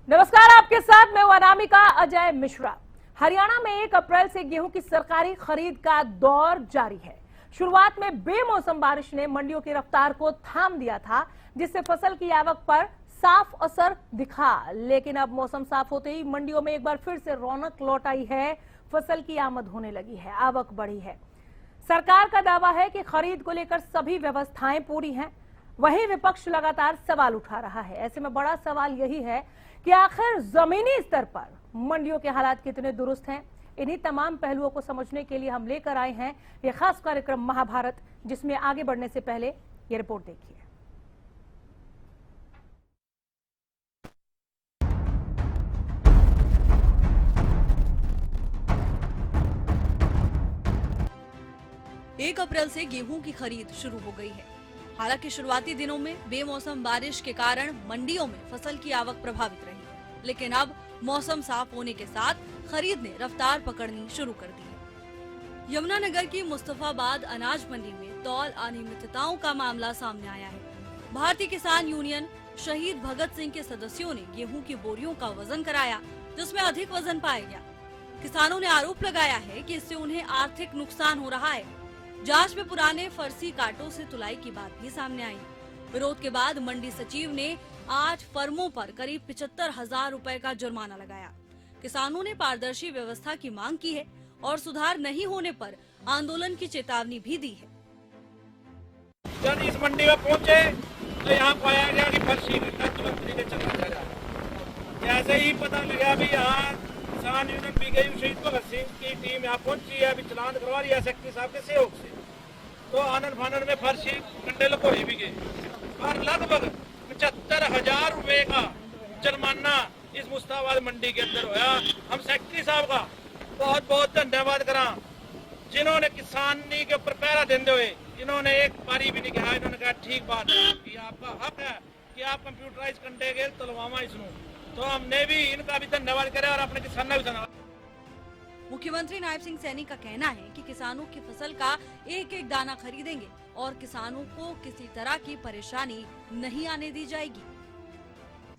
नमस्कार, आपके साथ मैं अनामिका अजय मिश्रा। हरियाणा में 1 अप्रैल से गेहूं की सरकारी खरीद का दौर जारी है। शुरुआत में बेमौसम बारिश ने मंडियों की रफ्तार को थाम दिया था, जिससे फसल की आवक पर साफ असर दिखा। लेकिन अब मौसम साफ होते ही मंडियों में एक बार फिर से रौनक लौट आई है। फसल की आमद होने लगी है, आवक बढ़ी है। सरकार का दावा है कि खरीद को लेकर सभी व्यवस्थाएं पूरी हैं। वहीं विपक्ष लगातार सवाल उठा रहा है। ऐसे में बड़ा सवाल यही है कि आखिर जमीनी स्तर पर मंडियों के हालात कितने दुरुस्त हैं। इन्हीं तमाम पहलुओं को समझने के लिए हम लेकर आए हैं ये खास कार्यक्रम महाभारत, जिसमें आगे बढ़ने से पहले ये रिपोर्ट देखिए। एक अप्रैल से गेहूं की खरीद शुरू हो गई है। हालांकि शुरुआती दिनों में बेमौसम बारिश के कारण मंडियों में फसल की आवक प्रभावित रही, लेकिन अब मौसम साफ होने के साथ खरीद ने रफ्तार पकड़नी शुरू कर दी है। यमुनानगर की मुस्तफाबाद अनाज मंडी में तौल अनियमितताओं का मामला सामने आया है। भारतीय किसान यूनियन शहीद भगत सिंह के सदस्यों ने गेहूं की बोरियों का वजन कराया, जिसमें अधिक वजन पाया गया। किसानों ने आरोप लगाया है कि इससे उन्हें आर्थिक नुकसान हो रहा है। जांच में पुराने फर्जी कांटों से तुलाई की बात भी सामने आई। विरोध के बाद मंडी सचिव ने 8 फर्मों पर करीब 75,000 रुपए का जुर्माना लगाया। किसानों ने पारदर्शी व्यवस्था की मांग की है और सुधार नहीं होने पर आंदोलन की चेतावनी भी दी है। जब इस मंडी में पहुंचे तो यहाँ पाया गया कि फर्जी तुरंत तरीके चला जा रहा है। जैसे ही पता लगा भी यहाँ किसान यूनियन भी गई, शहीद भगत सिंह की टीम यहाँ पहुंची है, अभी चलान करवा रही है सेक्रेटरी साहब के सहयोग से। तो आनंद फानंद में फर्जी कंडे लकोई भी गए और लगभग 75,000 रुपए का जुर्माना इस मुस्ताबाद मंडी के अंदर होया। हम सेक्रेटरी साहब का बहुत बहुत धन्यवाद करा, जिन्होंने किसानी के ऊपर पहरा देते हुए इन्होंने एक बारी भी नहीं कहा। इन्होंने कहा ठीक बात है कि आपका हक है कि आप कंप्यूटराइज कंडे के तलवामा इसनों। तो हमने भी इनका भी धन्यवाद करा और अपने किसानों भी धन्यवाद। मुख्यमंत्री नायब सिंह सैनी का कहना है कि किसानों की फसल का एक एक दाना खरीदेंगे और किसानों को किसी तरह की परेशानी नहीं आने दी जाएगी।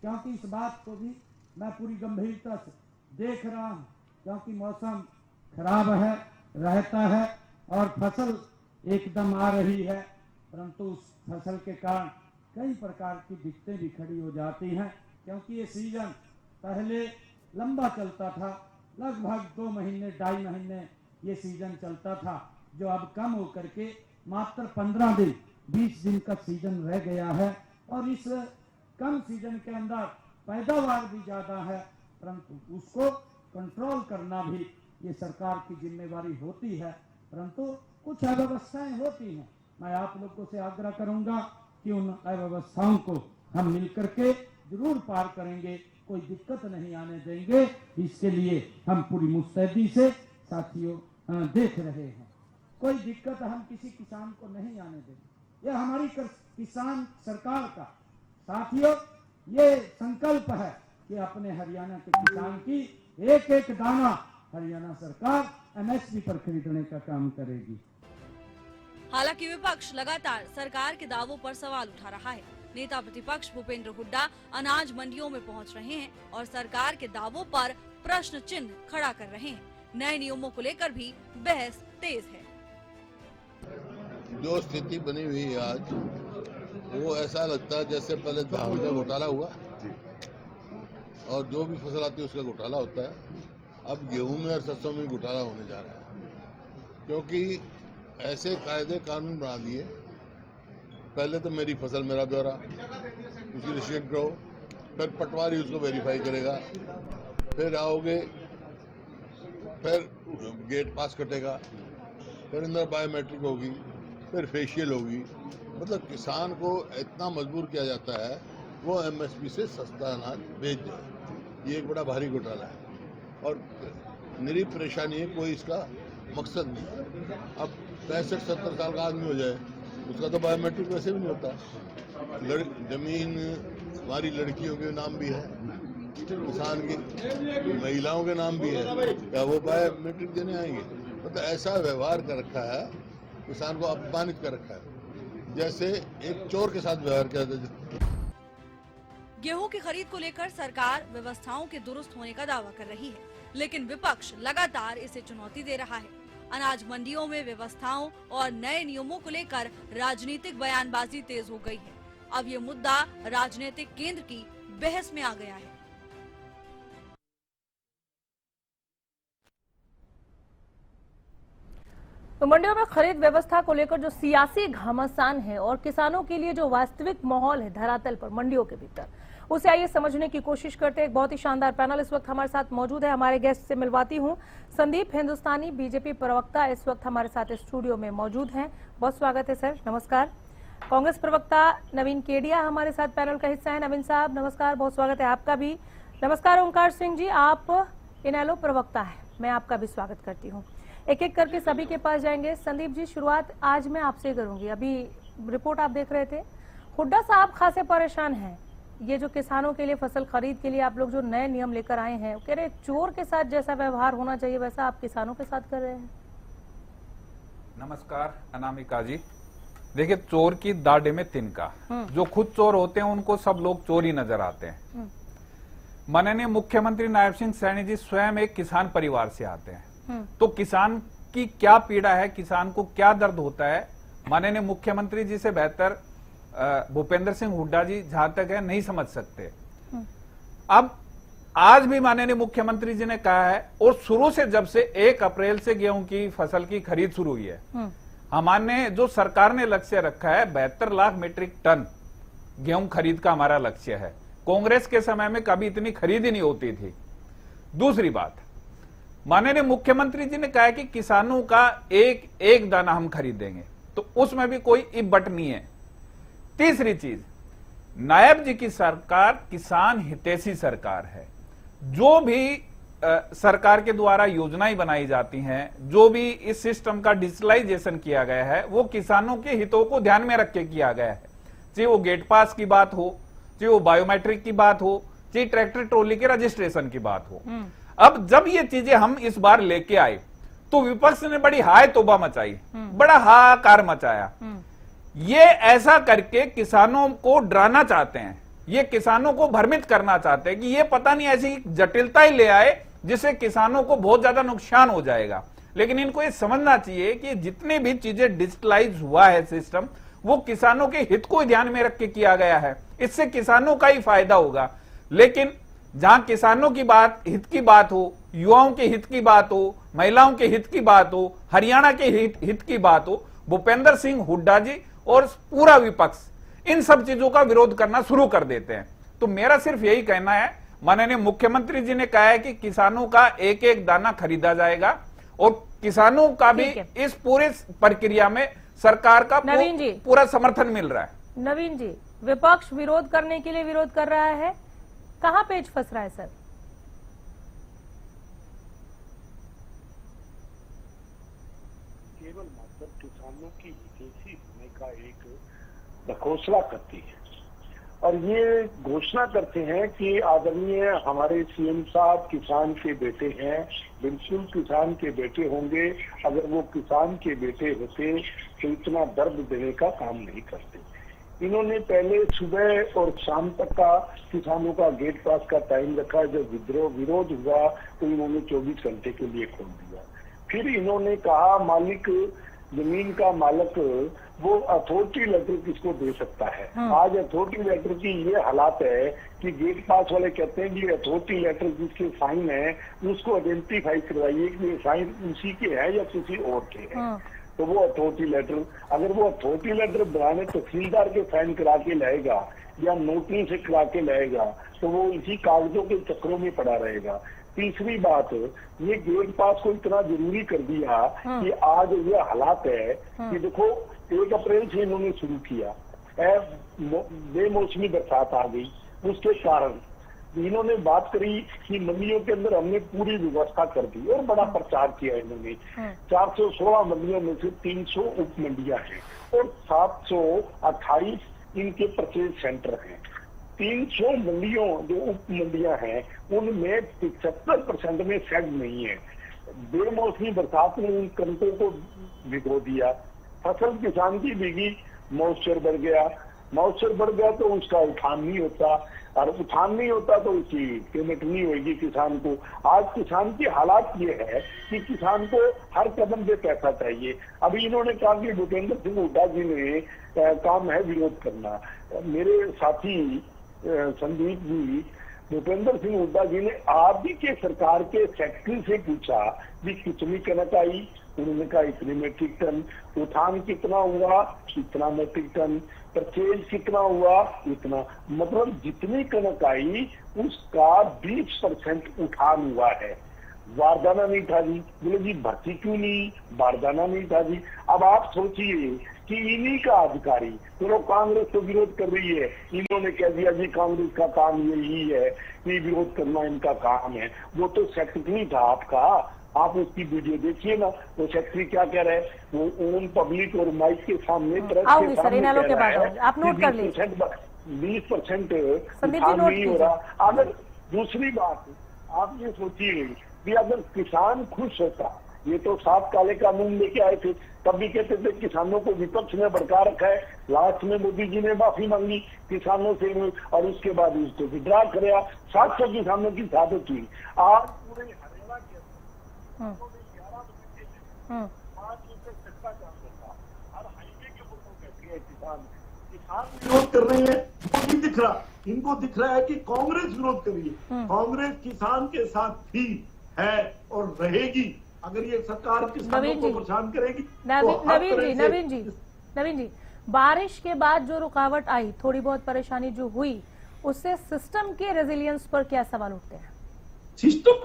क्योंकि इस बात को भी मैं पूरी गंभीरता से देख रहा हूँ, क्योंकि मौसम खराब है रहता है और फसल एकदम आ रही है, परंतु उस फसल के कारण कई प्रकार की दिक्कतें भी खड़ी हो जाती हैं। क्योंकि ये सीजन पहले लंबा चलता था, लगभग 2 महीने 2.5 महीने ये सीजन चलता था, जो अब कम होकर के मात्र 15 दिन 20 दिन का सीजन रह गया है। और इस कम सीजन के अंदर पैदावार भी ज्यादा है, परंतु उसको कंट्रोल करना भी ये सरकार की जिम्मेवारी होती है। परंतु कुछ अव्यवस्थाएं होती हैं। मैं आप लोगों से आग्रह करूंगा कि उन अव्यवस्थाओं को हम मिलकर के जरूर पार करेंगे, कोई दिक्कत नहीं आने देंगे। इसके लिए हम पूरी मुस्तैदी से साथियों देख रहे हैं। कोई दिक्कत हम किसी किसान को नहीं आने देंगे। यह हमारी किसान सरकार का साथियों ये संकल्प है कि अपने हरियाणा के किसान की एक एक दाना हरियाणा सरकार एमएसपी पर खरीदने का काम करेगी। हालांकि विपक्ष लगातार सरकार के दावों पर सवाल उठा रहा है। नेता प्रतिपक्ष भूपेंद्र हुड्डा अनाज मंडियों में पहुंच रहे हैं और सरकार के दावों पर प्रश्न चिन्ह खड़ा कर रहे हैं। नए नियमों को लेकर भी बहस तेज है। जो स्थिति बनी हुई है आज, वो ऐसा लगता है जैसे पहले धान का घोटाला हुआ और जो भी फसल आती है उसका घोटाला होता है। अब गेहूं में और सरसों में घोटाला होने जा रहा है, क्योंकि ऐसे कायदे कानून बना दिए। पहले तो मेरी फसल मेरा ब्यौरा, उसकी रिसीट करो, फिर पटवारी उसको वेरीफाई करेगा, फिर आओगे, फिर गेट पास कटेगा, फिर अंदर बायोमेट्रिक होगी, फिर फेशियल होगी। मतलब किसान को इतना मजबूर किया जाता है वो एमएसपी से सस्ता अनाज बेच जाए। ये एक बड़ा भारी घोटाला है और निरी परेशानी है, कोई इसका मकसद नहीं। अब 65-70 साल का आदमी हो जाए, उसका तो बायोमेट्रिक वैसे भी नहीं होता। जमीन हमारी लड़कियों के नाम भी है, किसान की महिलाओं के नाम भी है, क्या वो बायोमेट्रिक देने आएंगे? मतलब ऐसा व्यवहार कर रखा है, किसान को अपमानित कर रखा है, जैसे एक चोर के साथ व्यवहार किया जाता है। गेहूं की खरीद को लेकर सरकार व्यवस्थाओं के दुरुस्त होने का दावा कर रही है, लेकिन विपक्ष लगातार इसे चुनौती दे रहा है। अनाज मंडियों में व्यवस्थाओं और नए नियमों को लेकर राजनीतिक बयानबाजी तेज हो गई है। अब ये मुद्दा राजनीतिक केंद्र की बहस में आ गया है। तो मंडियों में खरीद व्यवस्था को लेकर जो सियासी घमासान है और किसानों के लिए जो वास्तविक माहौल है धरातल पर मंडियों के भीतर, उसे आइए समझने की कोशिश करते हैं। एक बहुत ही शानदार पैनल इस वक्त हमारे साथ मौजूद है। हमारे गेस्ट से मिलवाती हूं। संदीप हिंदुस्तानी, बीजेपी प्रवक्ता, इस वक्त हमारे साथ स्टूडियो में मौजूद हैं। बहुत स्वागत है सर, नमस्कार। कांग्रेस प्रवक्ता नवीन केडिया हमारे साथ पैनल का हिस्सा है। नवीन साहब नमस्कार, बहुत स्वागत है आपका भी। नमस्कार ओंकार सिंह जी, आप इनेलो प्रवक्ता है, मैं आपका भी स्वागत करती हूँ। एक एक करके सभी के पास जाएंगे। संदीप जी, शुरुआत आज मैं आपसे करूंगी। अभी रिपोर्ट आप देख रहे थे, हुड्डा साहब खासे परेशान हैं। ये जो किसानों के लिए फसल खरीद के लिए आप लोग जो नए नियम लेकर आए हैं, कह रहे चोर के साथ जैसा व्यवहार होना चाहिए वैसा आप किसानों के साथ कर रहे हैं। नमस्कार अनामिका जी। देखिए, चोर की दाढ़े में तिनका। जो खुद चोर होते हैं उनको सब लोग चोर ही नजर आते हैं। माननीय मुख्यमंत्री नायब सिंह सैनी जी स्वयं एक किसान परिवार से आते हैं, तो किसान की क्या पीड़ा है, किसान को क्या दर्द होता है, माननीय मुख्यमंत्री जी से बेहतर भूपेंद्र सिंह हुड्डा जी जहां तक है नहीं समझ सकते। अब आज भी माननीय मुख्यमंत्री जी ने कहा है, और शुरू से जब से 1 अप्रैल से गेहूं की फसल की खरीद शुरू हुई है, हमारे जो सरकार ने लक्ष्य रखा है 72 लाख मीट्रिक टन गेहूं खरीद का हमारा लक्ष्य है। कांग्रेस के समय में कभी इतनी खरीद ही नहीं होती थी। दूसरी बात, माननीय मुख्यमंत्री जी ने कहा है कि किसानों का एक एक दाना हम खरीदेंगे, तो उसमें भी कोई इफ बट नहीं है। तीसरी चीज, नायब जी की सरकार किसान हितैषी सरकार है। जो भी सरकार के द्वारा योजनाएं बनाई जाती हैं, जो भी इस सिस्टम का डिजिटलाइजेशन किया गया है, वो किसानों के हितों को ध्यान में रख के किया गया है। चाहे वो गेट पास की बात हो, चाहे वो बायोमेट्रिक की बात हो, चाहे ट्रैक्टर ट्रॉली के रजिस्ट्रेशन की बात हो। अब जब ये चीजें हम इस बार लेके आए तो विपक्ष ने बड़ी हाय तौबा मचाई, बड़ा हाहाकार मचाया। ये ऐसा करके किसानों को डराना चाहते हैं, ये किसानों को भ्रमित करना चाहते हैं कि ये पता नहीं ऐसी जटिलता ही ले आए जिससे किसानों को बहुत ज्यादा नुकसान हो जाएगा। लेकिन इनको ये समझना चाहिए कि जितनी भी चीजें डिजिटलाइज हुआ है सिस्टम, वो किसानों के हित को ध्यान में रख के किया गया है। इससे किसानों का ही फायदा होगा। लेकिन जहां किसानों की बात, हित की बात हो, युवाओं के हित की बात हो, महिलाओं के हित की बात हो, हरियाणा के हित की बात हो, भूपेंद्र सिंह हुड्डा जी और पूरा विपक्ष इन सब चीजों का विरोध करना शुरू कर देते हैं। तो मेरा सिर्फ यही कहना है, माननीय मुख्यमंत्री जी ने कहा है कि किसानों का एक एक दाना खरीदा जाएगा, और किसानों का भी इस पूरी प्रक्रिया में सरकार का पूरा समर्थन मिल रहा है। नवीन जी, विपक्ष विरोध करने के लिए विरोध कर रहा है, कहां पेच फंस रहा है सर? केवल मात्र किसानों की हितैषी होने का एक घोषणा करती है, और ये घोषणा करते हैं कि आदरणीय हमारे सीएम साहब किसान के बेटे हैं, बिल्कुल किसान के बेटे होंगे। अगर वो किसान के बेटे होते तो इतना दर्द देने का काम नहीं करते। इन्होंने पहले सुबह और शाम तक का किसानों का गेट पास का टाइम रखा। जब विरोध हुआ तो इन्होंने 24 घंटे के लिए खोल दिया। फिर इन्होंने कहा मालिक, जमीन का मालिक वो अथॉरिटी लेटर किसको दे सकता है। आज अथॉरिटी लेटर की ये हालात है कि गेट पास वाले कहते हैं कि अथॉरिटी लेटर जिसके साइन है उसको आइडेंटिफाई करवाइए कि ये साइन उसी के है या किसी और के है। तो वो अथॉरिटी लेटर, अगर वो अथॉरिटी लेटर बनाने तहसीलदार के साइन करा के लाएगा या नोटरी से करा के लाएगा तो वो इसी कागजों के चक्रों में पड़ा रहेगा। तीसरी बात, ये गेट पास को इतना जरूरी कर दिया कि आज ये हालात है कि देखो 1 अप्रैल से इन्होंने शुरू किया, बेमौसमी बरसात आ गई, उसके कारण इन्होंने बात करी कि मंडियों के अंदर हमने पूरी व्यवस्था कर दी और बड़ा प्रचार किया इन्होंने। 416 मंडियों में से 300 उप मंडियां हैं और 728 इनके परचेज सेंटर हैं। 300 मंडियों जो उप मंडियां हैं उनमें 75% में शेड नहीं है। बेमौसमी बरसात ने उन कणकों को भिगो दिया, फसल किसान की भीगी, मॉइस्चर बढ़ गया तो उसका उठान नहीं होता। और उठान नहीं होता तो उसकी पेमेंट नहीं होगी किसान को। आज किसान की हालात ये है कि किसान को हर कदम पे पैसा चाहिए। अभी इन्होंने कहा कि भूपेंद्र सिंह हुड्डा जी ने काम है विरोध करना। मेरे साथी संदीप जी, भूपेंद्र सिंह हुड्डा जी ने आप ही के सरकार के सेक्रेटरी से पूछा कि कितनी कनक आई, उन्होंने कहा इतने मेट्रिक टन। उठान कितना हुआ, इतना मेट्रिक टन। परचेज कितना हुआ, इतना। मतलब जितनी कनक आई उसका 20% उठान हुआ है। बारदाना नहीं था जी। बोले जी भर्ती क्यों नहीं, बारदाना नहीं था जी। अब आप सोचिए कि इन्हीं का अधिकारी, चलो कांग्रेस तो विरोध कर रही है, इन्होंने कह दिया जी कांग्रेस का काम यही है कि विरोध करना इनका काम है। वो तो सेक्रेटरी था आपका, आप उसकी वीडियो देखिए ना, वो सेक्रेटरी क्या कह रहे हैं, वो ओन पब्लिक और माइक के सामने प्रेस के सामने कह रहा है आप नोट कर लीजिए। 20% संदीप जी उठान नोट नहीं हो रहा। अगर दूसरी बात आप ये सोचिए कि अगर किसान खुश होता, ये तो 7 काले कानून लेके आए थे, तब भी कहते थे किसानों को विपक्ष ने भड़का रखा है। लास्ट में मोदी जी ने माफी मांगी किसानों से और उसके बाद उसको विड्रा कराया। 700 किसानों की शहादत हुई। आज पूरे हरियाणा के 11 बजे 5 रुपए सस्ता काम करता और हाईवे के ऊपर बैठे हैं किसान विरोध कर रहे हैं। वो नहीं दिख रहा, इनको दिख रहा है कि कांग्रेस विरोध कर रही है। कांग्रेस किसान के साथ थी, है और रहेगी। अगर ये सरकार किसानों को परेशान करेगी नवीन जी, बारिश के बाद जो रुकावट आई, थोड़ी बहुत परेशानी जो हुई, उससे सिस्टम के रेजिलियंस पर क्या सवाल उठते हैं? सिस्टम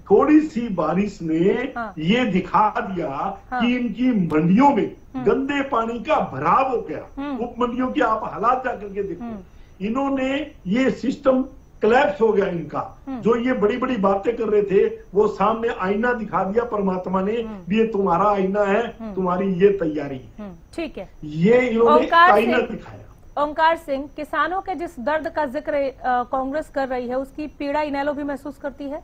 थोड़ी सी बारिश ने ये दिखा दिया कि इनकी मंडियों में गंदे पानी का भराव हो गया। उप मंडियों की आप हालात जाकर के देखो, इन्होंने ये सिस्टम क्लैप्स हो गया इनका। जो ये बड़ी बड़ी बातें कर रहे थे वो सामने आईना दिखा दिया परमात्मा ने, ये तुम्हारा आईना है, तुम्हारी ये तैयारी है। ठीक है, ये इन्होंने आईना दिखाया। ओंकार सिंह, किसानों के जिस दर्द का जिक्र कांग्रेस कर रही है, उसकी पीड़ा इनेलो भी महसूस करती है?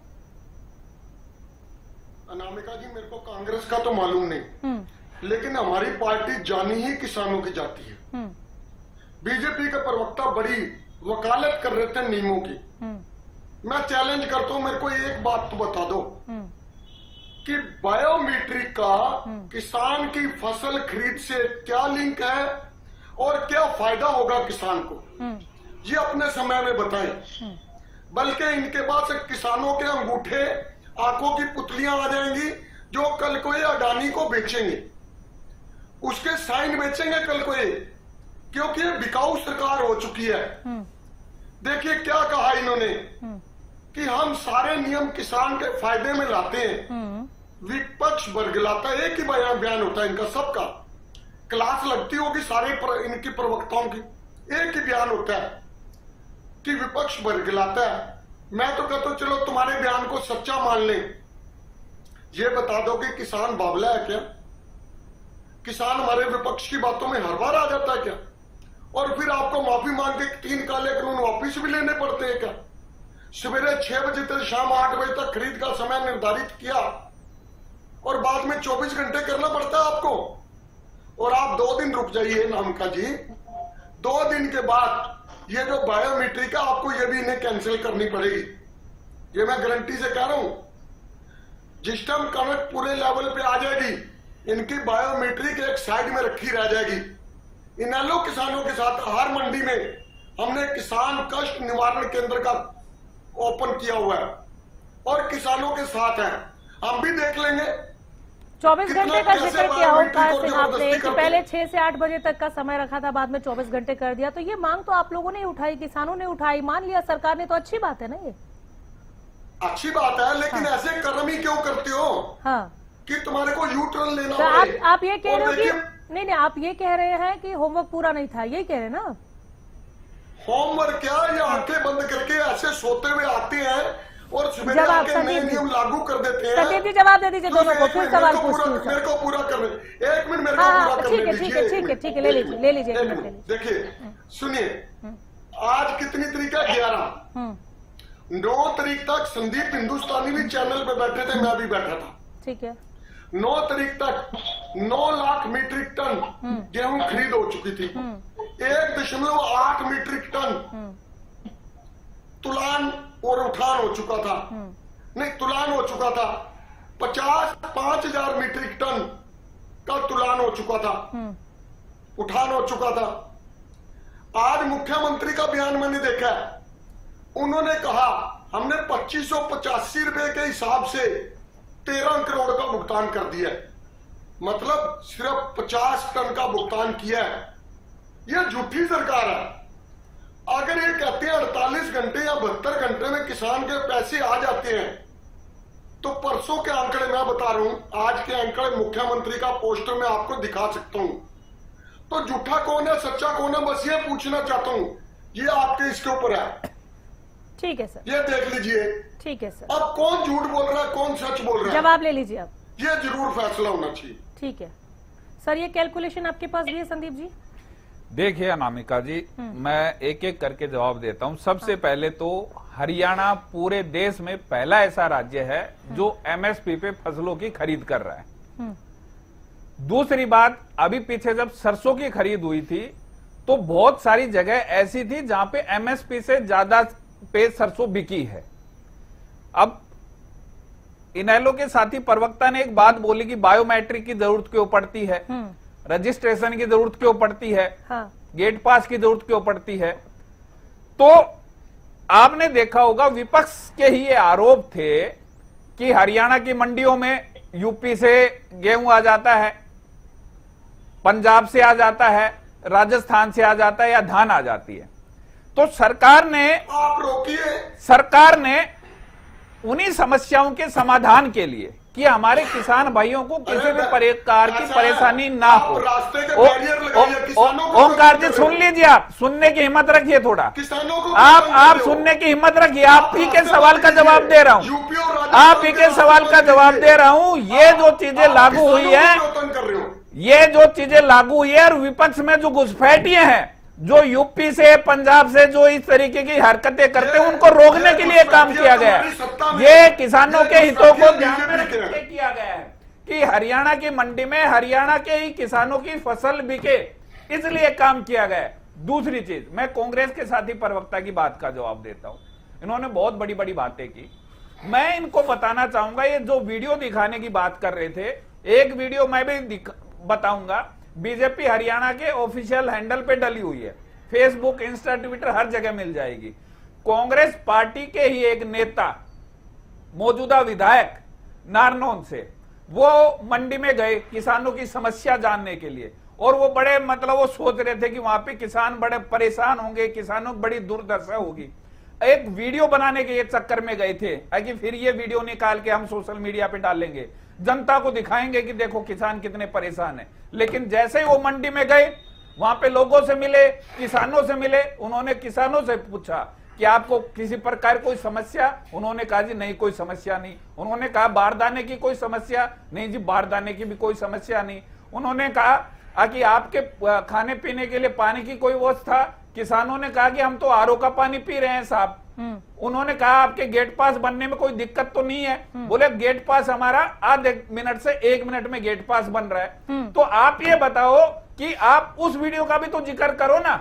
अनामिका जी, मेरे को कांग्रेस का तो मालूम नहीं, लेकिन हमारी पार्टी जानी ही किसानों की जाती है। बीजेपी के प्रवक्ता बड़ी वकालत कर रहे थे नियमों की। मैं चैलेंज करता हूं, मेरे को एक बात तो बता दो कि बायोमीट्रिक का किसान की फसल खरीद से क्या लिंक है और क्या फायदा होगा किसान को, ये अपने समय में बताएं। बल्कि इनके पास किसानों के अंगूठे, आंखों की पुतलियां आ जाएंगी जो कल को ये अडानी को बेचेंगे, उसके साइन बेचेंगे कल को ये, क्योंकि ये बिकाऊ सरकार हो चुकी है। देखिए क्या कहा इन्होंने कि हम सारे नियम किसान के फायदे में लाते हैं, विपक्ष बरगलाता है। एक ही बयान होता है इनका, सबका क्लास लगती होगी सारे इनकी प्रवक्ताओं की, एक ही बयान होता है कि विपक्ष बरगलाता है। मैं तो कहता हूं चलो तुम्हारे बयान को सच्चा मान लें, ये बता दो कि किसान बावला है क्या? किसान हमारे विपक्ष की बातों में हर बार आ जाता है क्या? और फिर आपको माफी मांग के 3 काले कानून वापिस भी लेने पड़ते हैं क्या? सवेरे 6 बजे से शाम 8 बजे तक खरीद का समय निर्धारित किया और बाद में 24 घंटे करना पड़ता है आपको। और आप 2 दिन रुक जाइए नामिका जी, 2 दिन के बाद ये जो बायोमेट्रिक है आपको ये भी इन्हें कैंसिल करनी पड़ेगी। ये मैं गारंटी से कह रहा हूं। जिस टाइम कनक पूरे लेवल पे आ जाएगी, इनकी बायोमेट्रिक एक साइड में रखी रह जाएगी। इनेलो किसानों के साथ हर मंडी में हमने किसान कष्ट निवारण केंद्र का ओपन किया हुआ है और किसानों के साथ हैं, हम भी देख लेंगे। 24 घंटे का जिक्र किया ओंकार सिंह आपने कि पहले 6 से 8 बजे तक का समय रखा था, बाद में 24 घंटे कर दिया। तो ये मांग तो आप लोगों ने उठाई, किसानों ने उठाई, मान लिया सरकार ने, तो अच्छी बात है ना? ये अच्छी बात है, लेकिन ऐसे कर्म ही क्यों करते हो कि तुम्हारे को यू टर्न लेना पड़े? आप ये कह रहे हो कि नहीं, आप ये कह रहे हैं कि होमवर्क पूरा नहीं था, यही कह रहे हैं ना? होमवर्क क्या, ये आंखें बंद करके ऐसे सोते हुए आते हैं और सवेरे आके नए नियम लागू कर देते हैं। संदीप जी जवाब दे दीजिए दोनों को, फिर सवाल पूछती हूँ। मेरे को पूरा करने, 1 मिनट मेरे को पूरा करने दीजिए। ठीक है, ले लीजिए 1 मिनट। देखिए सुनिए, आज कितनी तारीख है? 11। 9 तारीख तक संदीप हिंदुस्तानी भी चैनल पे बैठे थे, मैं भी बैठा था। ठीक है। 9 तारीख तक 9 लाख मीट्रिक टन गेहूं खरीद हो चुकी थी। 1.8 मीट्रिक टन तुलान और उठान हो चुका था, नहीं तुलान हो चुका था, 5,000 मीट्रिक टन का तुलान हो चुका था, उठान हो चुका था। आज मुख्यमंत्री का बयान मैंने देखा है, उन्होंने कहा हमने 2585 रुपए के हिसाब से 13 करोड़ का भुगतान कर दिया है, मतलब सिर्फ 50 टन का भुगतान किया है। यह झूठी सरकार है। अगर ये कहते हैं 48 घंटे या 72 घंटे में किसान के पैसे आ जाते हैं, तो परसों के आंकड़े मैं बता रहा हूं, आज के आंकड़े मुख्यमंत्री का पोस्टर में आपको दिखा सकता हूं। तो झूठा कौन है सच्चा कौन है, बस ये पूछना चाहता हूं। ये आपके इसके ऊपर है, ठीक है सर, ये देख लीजिए। ठीक है सर, अब कौन झूठ बोल रहा है कौन सच बोल रहा है, जवाब ले लीजिए आप। ये जरूर फैसला होना चाहिए। ठीक है सर, ये कैलकुलेशन आपके पास भी है संदीप जी? देखिए अनामिका जी, मैं एक एक करके जवाब देता हूं। सबसे पहले तो हरियाणा पूरे देश में पहला ऐसा राज्य है जो एमएसपी पे फसलों की खरीद कर रहा है। दूसरी बात, अभी पीछे जब सरसों की खरीद हुई थी तो बहुत सारी जगह ऐसी थी जहां पे एमएसपी से ज्यादा पे सरसों बिकी है। अब इनेलो के साथी प्रवक्ता ने एक बात बोली कि बायोमेट्रिक की जरूरत क्यों पड़ती है, रजिस्ट्रेशन की जरूरत क्यों पड़ती है, हाँ। गेट पास की जरूरत क्यों पड़ती है। तो आपने देखा होगा विपक्ष के ही ये आरोप थे कि हरियाणा की मंडियों में यूपी से गेहूं आ जाता है, पंजाब से आ जाता है, राजस्थान से आ जाता है या धान आ जाती है। तो सरकार ने आप रोकिए, सरकार ने उन्हीं समस्याओं के समाधान के लिए कि हमारे किसान भाइयों को किसी भी प्रकार की परेशानी ना हो। ओंकार जी सुन लीजिए, आप सुनने की हिम्मत रखिए थोड़ा, किसानों को आप सुनने की हिम्मत रखिए। आप ही के सवाल का जवाब दे रहा हूं, आप ही के सवाल का जवाब दे रहा हूं। ये जो चीजें लागू हुई है, ये जो चीजें लागू हुई है और विपक्ष में जो घुसपैठिए हैं, जो यूपी से पंजाब से जो इस तरीके की हरकतें करते हैं, उनको रोकने के लिए काम किया गया है। ये किसानों के हितों को ध्यान में रखते हुए किया गया है कि हरियाणा की मंडी में हरियाणा के ही किसानों की फसल बिके, इसलिए काम किया गया है। दूसरी चीज, मैं कांग्रेस के साथी प्रवक्ता की बात का जवाब देता हूं। इन्होंने बहुत बड़ी बड़ी बातें की, मैं इनको बताना चाहूंगा। ये जो वीडियो दिखाने की बात कर रहे थे, एक वीडियो मैं भी बताऊंगा, बीजेपी हरियाणा के ऑफिशियल हैंडल पे डली हुई है, फेसबुक, इंस्टा, ट्विटर, हर जगह मिल जाएगी। कांग्रेस पार्टी के ही एक नेता, मौजूदा विधायक नारनौल से, वो मंडी में गए किसानों की समस्या जानने के लिए, और वो बड़े मतलब वो सोच रहे थे कि वहां पे किसान बड़े परेशान होंगे, किसानों की बड़ी दुर्दशा होगी। एक वीडियो बनाने के ये चक्कर में गए थे कि फिर ये वीडियो निकाल के हम सोशल मीडिया पे डालेंगे, जनता को दिखाएंगे कि देखो किसान कितने परेशान हैं। लेकिन जैसे ही वो मंडी में गए, वहां पे लोगों से मिले, किसानों से मिले, उन्होंने किसानों से पूछा कि आपको किसी प्रकार कोई समस्या, उन्होंने कहा जी नहीं कोई समस्या नहीं। उन्होंने कहा बारदाने की कोई समस्या नहीं जी, बारदाने की भी कोई समस्या नहीं। उन्होंने कहा कि आपके खाने पीने के लिए पानी की कोई व्यवस्था, किसानों ने कहा कि हम तो आरओ का पानी पी रहे हैं साहब। उन्होंने कहा आपके गेट पास बनने में कोई दिक्कत तो नहीं है, बोले गेट पास हमारा आधे मिनट से 1 मिनट में गेट पास बन रहा है। तो आप ये बताओ कि आप उस वीडियो का भी तो जिक्र करो ना,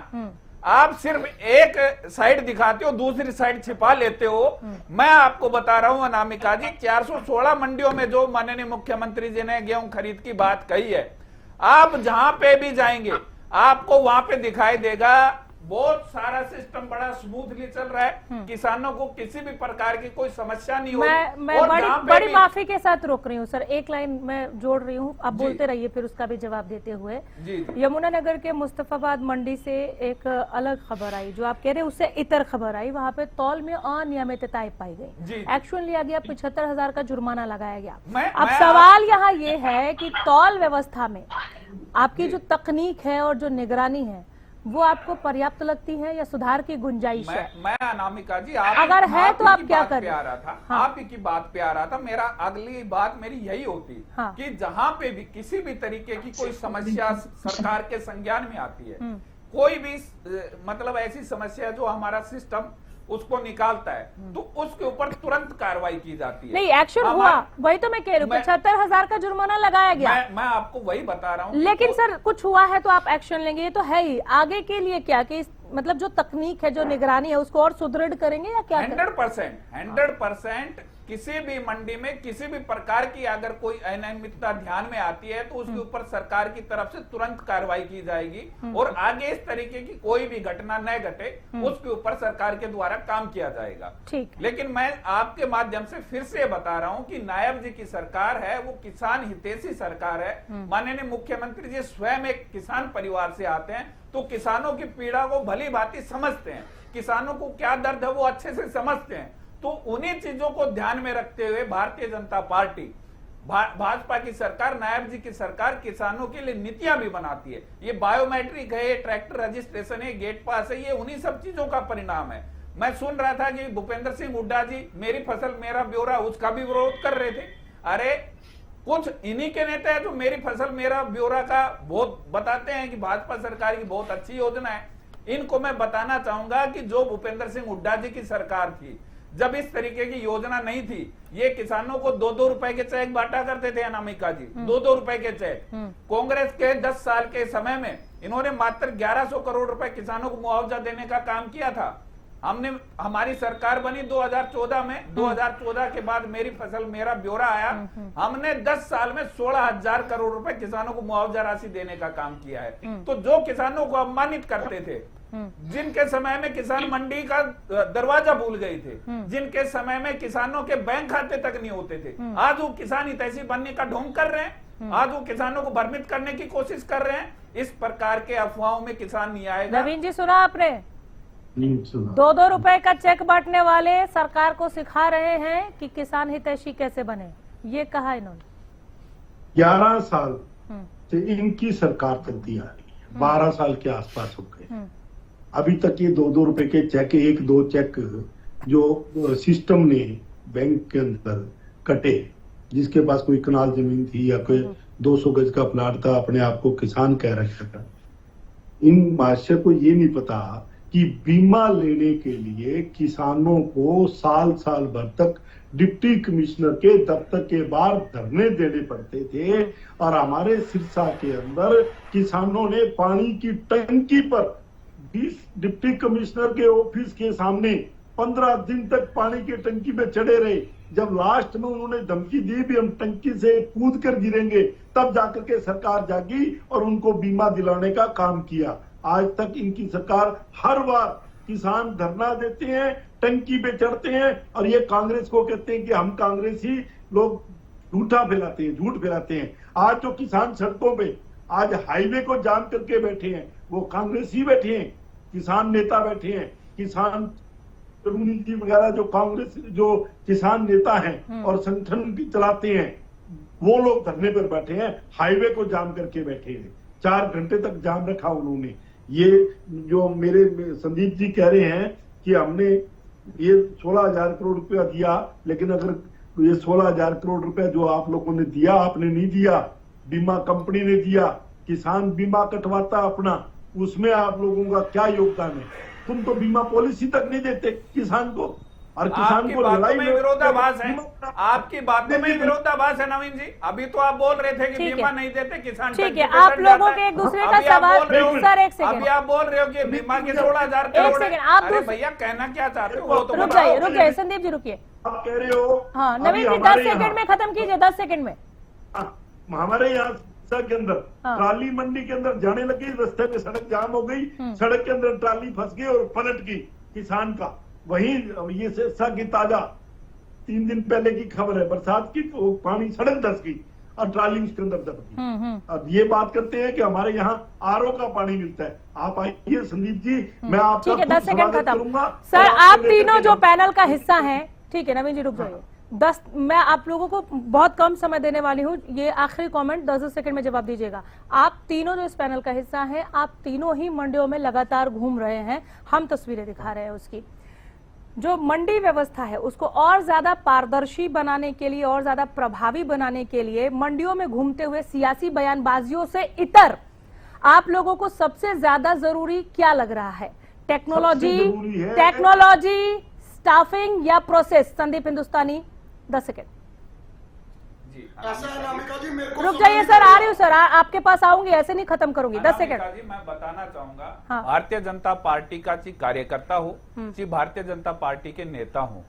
आप सिर्फ एक साइड दिखाते हो, दूसरी साइड छिपा लेते हो। मैं आपको बता रहा हूं अनामिका जी, 416 मंडियों में जो माननीय मुख्यमंत्री जी ने गेहूं खरीद की बात कही है, आप जहां पे भी जाएंगे आपको वहां पे दिखाई देगा बहुत सारा सिस्टम बड़ा स्मूथली चल रहा है, किसानों को किसी भी प्रकार की कोई समस्या नहीं हो। मैं बड़ी माफी के साथ रोक रही हूँ सर, एक लाइन मैं जोड़ रही हूँ, आप बोलते रहिए फिर उसका भी जवाब देते हुए। यमुनानगर के मुस्तफाबाद मंडी से एक अलग खबर आई, जो आप कह रहे हैं उससे इतर खबर आई, वहाँ पे तौल में अनियमितताएं पाई गई, एक्शन लिया गया, 75,000 का जुर्माना लगाया गया। अब सवाल यहाँ ये है कि तौल व्यवस्था में आपकी जो तकनीक है और जो निगरानी है वो आपको पर्याप्त लगती है या सुधार की गुंजाइश है? मैं अनामिका जी, अगर है तो आप क्या करें? आप ही की बात पे आ रहा था, मेरा अगली बात मेरी यही होती कि जहां पे भी किसी भी तरीके की कोई समस्या सरकार के संज्ञान में आती है, कोई भी मतलब ऐसी समस्या जो हमारा सिस्टम उसको निकालता है, तो उसके ऊपर तुरंत कार्रवाई की जाती है। नहीं, एक्शन हुआ, वही तो मैं कह रही हूँ, 75,000 का जुर्माना लगाया गया। मैं आपको वही बता रहा हूँ। लेकिन सर कुछ हुआ है तो आप एक्शन लेंगे, ये तो है ही। आगे के लिए क्या कि मतलब जो तकनीक है, जो निगरानी है, उसको और सुदृढ़ करेंगे या क्या करेंगे? 100% किसी भी मंडी में किसी भी प्रकार की अगर कोई अनियमितता ध्यान में आती है तो उसके ऊपर सरकार की तरफ से तुरंत कार्रवाई की जाएगी और आगे इस तरीके की कोई भी घटना न घटे उसके ऊपर सरकार के द्वारा काम किया जाएगा। ठीक। लेकिन मैं आपके माध्यम से फिर से बता रहा हूं कि नायब जी की सरकार है वो किसान हितैषी सरकार है। माननीय मुख्यमंत्री जी स्वयं एक किसान परिवार से आते हैं तो किसानों की पीड़ा को भली भांति समझते हैं, किसानों को क्या दर्द है वो अच्छे से समझते हैं। तो उन्हीं चीजों को ध्यान में रखते हुए भारतीय जनता पार्टी भाजपा की सरकार, नायब जी की सरकार किसानों के लिए नीतियां भी बनाती है। ये बायोमेट्रिक है, ये ट्रैक्टर रजिस्ट्रेशन है, गेट पास है, ये उन्हीं सब चीजों का परिणाम है। मैं सुन रहा था कि भूपेंद्र सिंह हुड्डा जी मेरी फसल मेरा ब्यौरा उसका भी विरोध कर रहे थे। अरे कुछ इन्हीं के नेता है जो मेरी फसल मेरा ब्यौरा का बहुत बताते हैं कि भाजपा सरकार की बहुत अच्छी योजना है। इनको मैं बताना चाहूंगा कि जो भूपेंद्र सिंह हुड्डा जी की सरकार थी, जब इस तरीके की योजना नहीं थी, ये किसानों को 2-2 रुपए के चेक बांटा करते थे अनामिका जी, 2-2 रुपए के चेक। कांग्रेस के 10 साल के समय में इन्होंने मात्र 1100 करोड़ रुपए किसानों को मुआवजा देने का काम किया था। हमारी सरकार बनी 2014 में, 2014 के बाद मेरी फसल मेरा ब्यौरा आया, हमने 10 साल में 16,000 करोड़ रुपए किसानों को मुआवजा राशि देने का काम किया है। तो जो किसानों को अपमानित करते थे, जिनके समय में किसान मंडी का दरवाजा भूल गए थे, जिनके समय में किसानों के बैंक खाते तक नहीं होते थे, आज वो किसान हितैषी बनने का ढोंग कर रहे हैं, आज वो किसानों को भ्रमित करने की कोशिश कर रहे हैं। इस प्रकार के अफवाहों में किसान नहीं आएगा। नवीन जी, सुना आपने? 2-2 रुपए का चेक बांटने वाले सरकार को सिखा रहे हैं कि किसान हितैषी कैसे बने, ये कहा इन्होंने। 11 साल से इनकी सरकार चलती आ रही है, 12 साल के आसपास हो गए। अभी तक ये 2-2 रुपए के चेक, 1-2 चेक जो सिस्टम ने बैंक के अंदर कटे, जिसके पास कोई कनाल जमीन थी या कोई 200 गज का प्लाट था, अपने आप को किसान कह रखा था, इन मास्टर को ये नहीं पता कि बीमा लेने के लिए किसानों को साल भर तक डिप्टी कमिश्नर के दफ्तर के बाहर धरने देने पड़ते थे। और हमारे सिरसा के अंदर किसानों ने पानी की टंकी पर डिप्टी कमिश्नर के ऑफिस के सामने 15 दिन तक पानी की टंकी पे चढ़े रहे। जब लास्ट में उन्होंने धमकी दी भी हम टंकी से कूद कर गिरेंगे, तब जाकर के सरकार जागी और उनको बीमा दिलाने का काम किया। आज तक इनकी सरकार हर बार किसान धरना देते हैं, टंकी पे चढ़ते हैं और ये कांग्रेस को कहते हैं कि हम कांग्रेसी लोग झूठ फैलाते हैं। आज जो किसान सड़कों पे आज हाईवे को जाम करके बैठे हैं, वो कांग्रेसी बैठे हैं, किसान नेता बैठे हैं, किसान तरुणी जी वगैरह जो कांग्रेस जो किसान नेता हैं और संगठन भी चलाते हैं, वो लोग धरने पर बैठे हैं, हाईवे को जाम करके बैठे हैं। 4 घंटे तक जाम रखा उन्होंने। ये जो मेरे संदीप जी कह रहे हैं कि हमने ये 16,000 करोड़ रुपया दिया, लेकिन अगर ये 16,000 करोड़ रुपया जो आप लोगों ने दिया, आपने नहीं दिया, बीमा कंपनी ने दिया, किसान बीमा कटवाता अपना, उसमें आप लोगों का क्या योगदान है? तुम तो बीमा पॉलिसी तक नहीं देते किसान को, और किसान को लड़ाई में विरोधाभास है। आपकी बातों में विरोधाभास है नवीन जी। अभी तो आप बोल रहे थे कि बीमा नहीं देते किसान। ठीक है, आप लोगों के एक दूसरे का सवाल। सर एक सेकंड, अभी आप बोल रहे हो कि बीमा के 16,000 करोड़। अरे भैया कहना क्या चाहते हो? रुक जाइए संदीप जी, रुकिए। आप कह रहे हो। हाँ नवीन जी, 10 सेकंड में खत्म कीजिए, 10 सेकंड में। हमारे यहाँ के अंदर ट्राली मंडी के अंदर जाने लगी, रास्ते में सड़क जाम हो गई, सड़क के अंदर ट्राली फंस गई और पलट गई किसान का। वहीं ये सिरसा की ताजा 3 दिन पहले की खबर है, बरसात की, तो पानी सड़क धस गई और ट्राली उसके अंदर दब गई। अब ये बात करते हैं कि हमारे यहाँ आरओ का पानी मिलता है। आप आइए संदीप जी, मैं आपका 10 सेकंड खत्म। सर आप तीनों जो पैनल का हिस्सा हैं, ठीक है नवीन जी रुक जाइए। 10 मैं आप लोगों को बहुत कम समय देने वाली हूँ, ये आखिरी कमेंट 10 सेकंड में जवाब दीजिएगा। आप तीनों जो इस पैनल का हिस्सा हैं, आप तीनों ही मंडियों में लगातार घूम रहे हैं, हम तस्वीरें दिखा रहे हैं उसकी। जो मंडी व्यवस्था है उसको और ज्यादा पारदर्शी बनाने के लिए, और ज्यादा प्रभावी बनाने के लिए मंडियों में घूमते हुए सियासी बयानबाजियों से इतर आप लोगों को सबसे ज्यादा जरूरी क्या लग रहा है? टेक्नोलॉजी, स्टाफिंग या प्रोसेस? संदीप हिंदुस्तानी 10 सेकेंड। जी, ऐसा है अनामिका जी, मेरे को रुक समझ जाइए नहीं सर, आ आ रही हूँ सर, आपके पास आऊंगी, ऐसे नहीं खत्म करूंगी। 10 सेकंड। अनामिका जी, मैं बताना चाहूंगा, हाँ। भारतीय जनता पार्टी का ची कार्यकर्ता हो, ची भारतीय जनता पार्टी के नेता हो,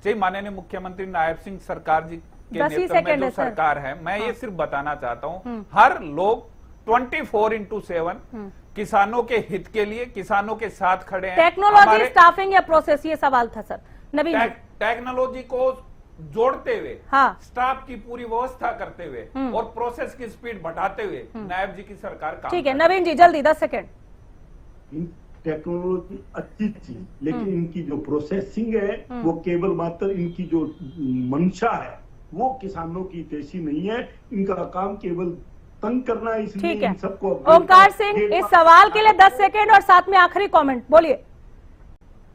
ची माननीय मुख्यमंत्री नायब सिंह सरकार जी के 10 ही नेतृत्व में सेकंड जो है सर। सरकार है, मैं ये सिर्फ बताना चाहता हूँ, हर लोग 24/7 किसानों के हित के लिए, किसानों के साथ खड़े हैं। टेक्नोलॉजी, हमारे स्टाफिंग या प्रोसेस, ये सवाल था सर। नवीन जी। टेक्नोलॉजी को जोड़ते हुए, हाँ। स्टाफ की पूरी व्यवस्था करते हुए और प्रोसेस की स्पीड बढ़ाते हुए नायब जी की सरकार काम ठीक है कर रही नवीन जी, जल्दी 10 सेकंड। इन टेक्नोलॉजी अच्छी चीज, लेकिन इनकी जो प्रोसेसिंग है वो केवल मात्र इनकी जो मंशा है वो किसानों की जैसी नहीं है। इनका काम केवल तंग करना है, इसलिए ठीक है इन सबको ओमकार सिंह, इस सवाल के लिए 10 सेकंड और साथ में आखिरी कमेंट बोलिए।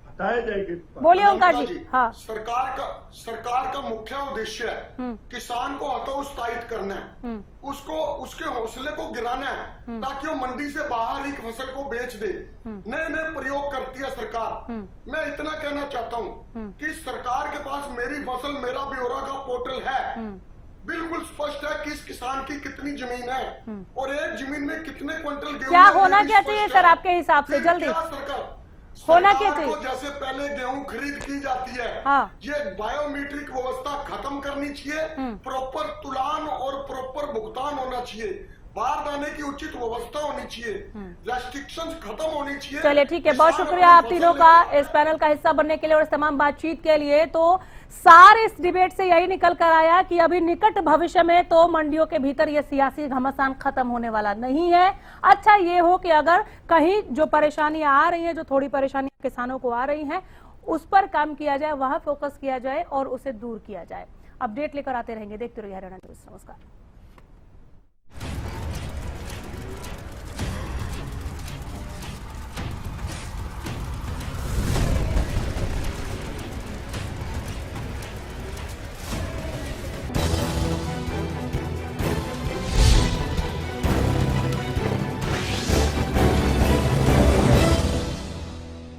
हटाया जाएगा। बोलिए ओमकार अनामिका जी। हाँ। सरकार का मुख्य उद्देश्य है किसान को हतोत्साहित करना है, उसको उसके हौसले को गिराना है ताकि वो मंडी से बाहर ही फसल को बेच दे। नए नए प्रयोग करती है सरकार। मैं इतना कहना चाहता हूँ कि सरकार के पास मेरी फसल मेरा ब्यौरा का पोर्टल है, बिल्कुल स्पष्ट है किस किसान की कितनी जमीन है और एक जमीन में कितने क्विंटल गेहूं क्या है, ये होना भी क्या स्पष्ट चाहिए है। सर आपके हिसाब से? फिर जल्दी क्या सरकार होना क्या सरकार को चाहिए? जैसे पहले गेहूं खरीद की जाती है, हाँ। ये बायोमेट्रिक व्यवस्था खत्म करनी चाहिए, प्रॉपर तुलान और प्रॉपर भुगतान होना चाहिए, बारदाने की उचित व्यवस्था होनी चाहिए, रेस्ट्रिक्शंस खत्म होनी चाहिए। चलिए ठीक है, बहुत किसान शुक्रिया अपनी आप तीनों फसल का लेकर- इस पैनल का हिस्सा बनने के लिए और इस तमाम बातचीत के लिए। तो सारे इस डिबेट से यही निकल कर आया कि अभी निकट भविष्य में तो मंडियों के भीतर ये सियासी घमासान खत्म होने वाला नहीं है। अच्छा ये हो कि अगर कहीं जो परेशानियां आ रही हैं, जो थोड़ी परेशानियां किसानों को आ रही हैं, उस पर काम किया जाए, वहां फोकस किया जाए और उसे दूर किया जाए। अपडेट लेकर आते रहेंगे, देखते रहिए हरियाणा न्यूज़। नमस्कार।